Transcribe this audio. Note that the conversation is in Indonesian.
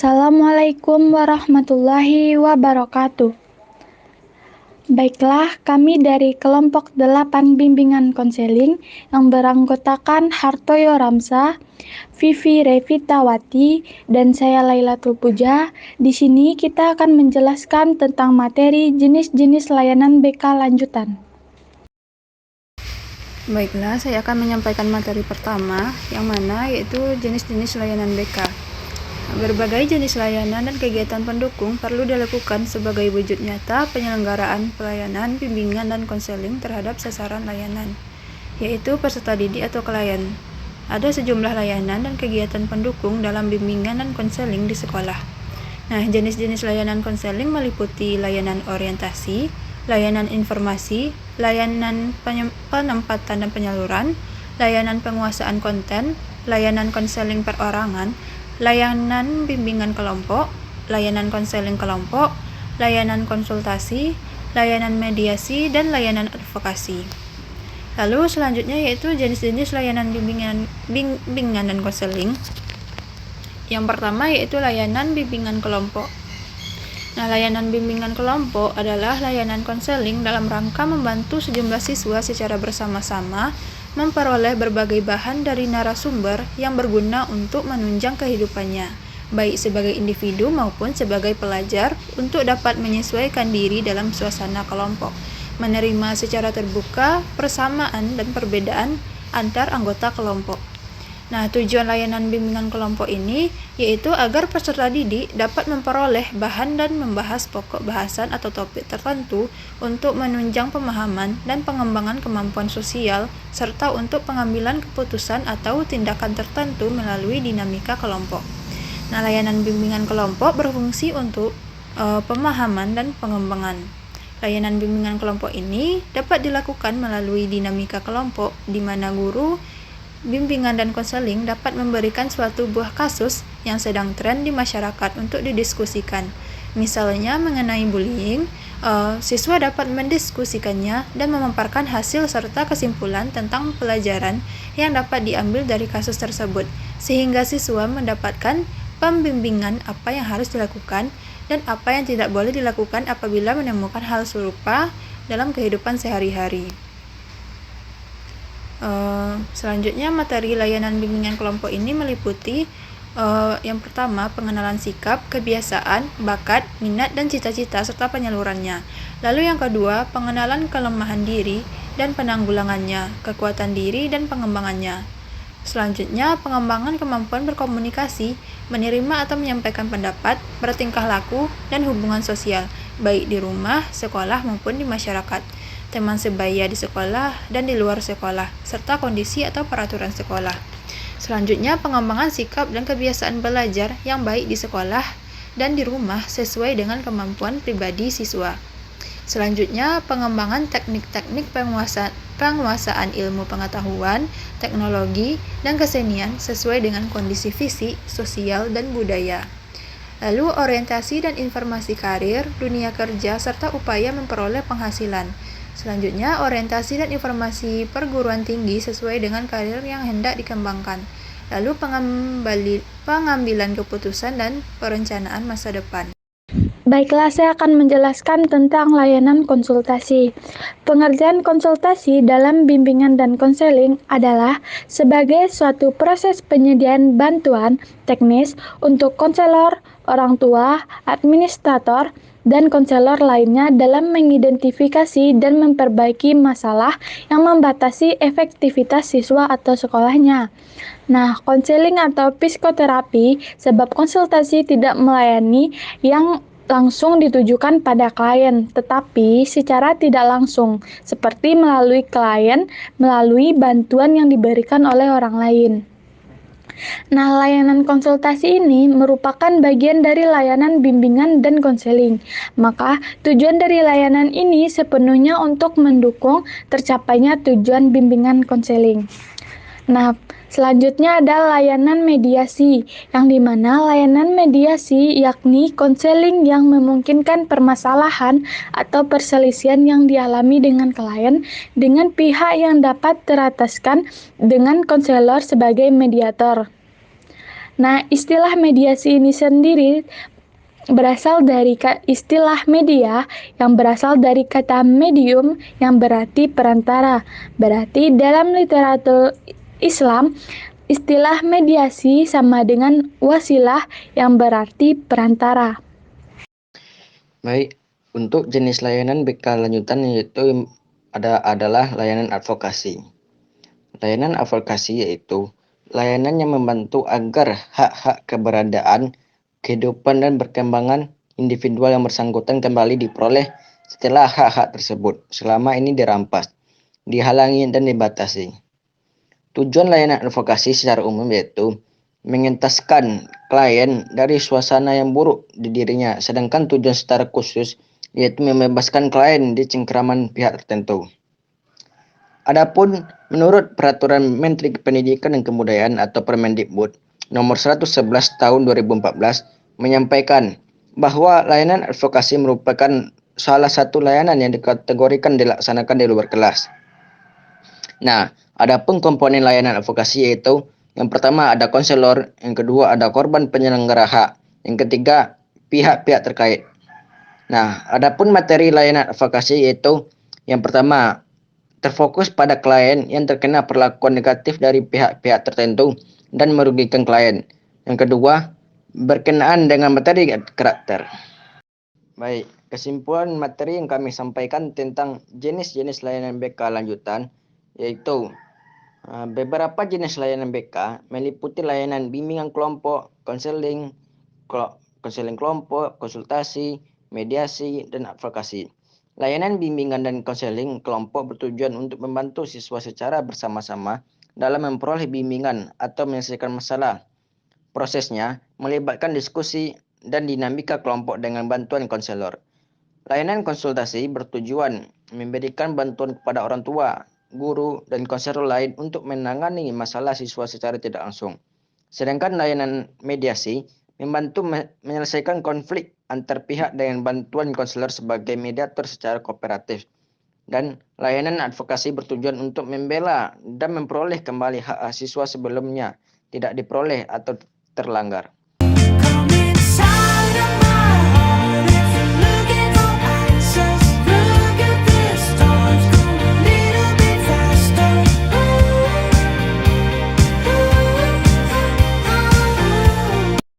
Assalamualaikum warahmatullahi wabarakatuh. Baiklah, kami dari kelompok 8 bimbingan konseling yang beranggotakan Hartoyo Ramsa, Vivi Revitawati, dan saya Lailatul Puja. Di sini kita akan menjelaskan tentang materi jenis-jenis layanan BK lanjutan. Baiklah, saya akan menyampaikan materi pertama, yang mana yaitu jenis-jenis layanan BK. Berbagai jenis layanan dan kegiatan pendukung perlu dilakukan sebagai wujud nyata penyelenggaraan pelayanan, bimbingan, dan konseling terhadap sasaran layanan, yaitu peserta didik atau klien. Ada sejumlah layanan dan kegiatan pendukung dalam bimbingan dan konseling di sekolah. Nah, jenis-jenis layanan konseling meliputi layanan orientasi, layanan informasi, layanan penempatan dan penyaluran, layanan penguasaan konten, layanan konseling perorangan, layanan bimbingan kelompok, layanan konseling kelompok, layanan konsultasi, layanan mediasi, dan layanan advokasi. Lalu selanjutnya yaitu jenis-jenis layanan bimbingan dan konseling. Yang pertama yaitu layanan bimbingan kelompok. Nah, layanan bimbingan kelompok adalah layanan konseling dalam rangka membantu sejumlah siswa secara bersama-sama memperoleh berbagai bahan dari narasumber yang berguna untuk menunjang kehidupannya, baik sebagai individu maupun sebagai pelajar, untuk dapat menyesuaikan diri dalam suasana kelompok, menerima secara terbuka persamaan dan perbedaan antar anggota kelompok. Nah, tujuan layanan bimbingan kelompok ini yaitu agar peserta didik dapat memperoleh bahan dan membahas pokok bahasan atau topik tertentu untuk menunjang pemahaman dan pengembangan kemampuan sosial, serta untuk pengambilan keputusan atau tindakan tertentu melalui dinamika kelompok. Nah, layanan bimbingan kelompok berfungsi untuk pemahaman dan pengembangan. Layanan bimbingan kelompok ini dapat dilakukan melalui dinamika kelompok, di mana guru bimbingan dan konseling dapat memberikan suatu buah kasus yang sedang tren di masyarakat untuk didiskusikan. Misalnya mengenai bullying, siswa dapat mendiskusikannya dan memaparkan hasil serta kesimpulan tentang pelajaran yang dapat diambil dari kasus tersebut, sehingga siswa mendapatkan pembimbingan apa yang harus dilakukan dan apa yang tidak boleh dilakukan apabila menemukan hal serupa dalam kehidupan sehari-hari. Selanjutnya, materi layanan bimbingan kelompok ini meliputi yang pertama, pengenalan sikap, kebiasaan, bakat, minat, dan cita-cita serta penyalurannya. Lalu yang kedua, pengenalan kelemahan diri dan penanggulangannya, kekuatan diri dan pengembangannya. Selanjutnya, pengembangan kemampuan berkomunikasi, menerima atau menyampaikan pendapat, bertingkah laku, dan hubungan sosial, baik di rumah, sekolah, maupun di masyarakat, teman sebaya di sekolah dan di luar sekolah, serta kondisi atau peraturan sekolah. Selanjutnya, pengembangan sikap dan kebiasaan belajar yang baik di sekolah dan di rumah sesuai dengan kemampuan pribadi siswa. Selanjutnya, pengembangan teknik-teknik penguasaan ilmu pengetahuan, teknologi, dan kesenian sesuai dengan kondisi fisik, sosial, dan budaya. Lalu, orientasi dan informasi karir, dunia kerja, serta upaya memperoleh penghasilan. Selanjutnya, orientasi dan informasi perguruan tinggi sesuai dengan karir yang hendak dikembangkan. Lalu, pengambilan keputusan dan perencanaan masa depan. Baiklah, saya akan menjelaskan tentang layanan konsultasi. Pengerjaan konsultasi dalam bimbingan dan konseling adalah sebagai suatu proses penyediaan bantuan teknis untuk konselor, orang tua, administrator, dan konselor lainnya dalam mengidentifikasi dan memperbaiki masalah yang membatasi efektivitas siswa atau sekolahnya. Nah, konseling atau psikoterapi, sebab konsultasi tidak melayani yang langsung ditujukan pada klien, tetapi secara tidak langsung, seperti melalui klien, melalui bantuan yang diberikan oleh orang lain. Nah, layanan konsultasi ini merupakan bagian dari layanan bimbingan dan konseling. Maka, tujuan dari layanan ini sepenuhnya untuk mendukung tercapainya tujuan bimbingan konseling. Nah, selanjutnya ada layanan mediasi, yang dimana layanan mediasi yakni konseling yang memungkinkan permasalahan atau perselisihan yang dialami dengan klien dengan pihak yang dapat terataskan dengan konselor sebagai mediator. Nah, istilah mediasi ini sendiri berasal dari istilah media yang berasal dari kata medium yang berarti perantara. Berarti dalam literatur Islam, istilah mediasi sama dengan wasilah yang berarti perantara. Baik, untuk jenis layanan BK lanjutan yaitu adalah layanan advokasi. Layanan advokasi yaitu layanan yang membantu agar hak-hak keberadaan, kehidupan dan perkembangan individual yang bersangkutan kembali diperoleh setelah hak-hak tersebut selama ini dirampas, dihalangi dan dibatasi. Tujuan layanan advokasi secara umum yaitu mengentaskan klien dari suasana yang buruk di dirinya, sedangkan tujuan secara khusus yaitu membebaskan klien di cengkraman pihak tertentu. Adapun menurut Peraturan Menteri Pendidikan dan Kebudayaan atau Permendikbud nomor 111 tahun 2014 menyampaikan bahwa layanan advokasi merupakan salah satu layanan yang dikategorikan dilaksanakan di luar kelas. Nah, adapun komponen layanan advokasi yaitu yang pertama ada konselor, yang kedua ada korban penyelenggara hak, yang ketiga pihak-pihak terkait. Nah, adapun materi layanan advokasi yaitu yang pertama terfokus pada klien yang terkena perlakuan negatif dari pihak-pihak tertentu dan merugikan klien. Yang kedua, berkenaan dengan materi karakter. Baik, kesimpulan materi yang kami sampaikan tentang jenis-jenis layanan BK lanjutan yaitu beberapa jenis layanan BK meliputi layanan bimbingan kelompok, konseling kelompok, konsultasi, mediasi, dan advokasi. Layanan bimbingan dan konseling kelompok bertujuan untuk membantu siswa secara bersama-sama dalam memperoleh bimbingan atau menyelesaikan masalah. Prosesnya melibatkan diskusi dan dinamika kelompok dengan bantuan konselor. Layanan konsultasi bertujuan memberikan bantuan kepada orang tua, guru, dan konselor lain untuk menangani masalah siswa secara tidak langsung. Sedangkan layanan mediasi membantu menyelesaikan konflik antar pihak dengan bantuan konselor sebagai mediator secara kooperatif. Dan layanan advokasi bertujuan untuk membela dan memperoleh kembali hak siswa sebelumnya tidak diperoleh atau terlanggar.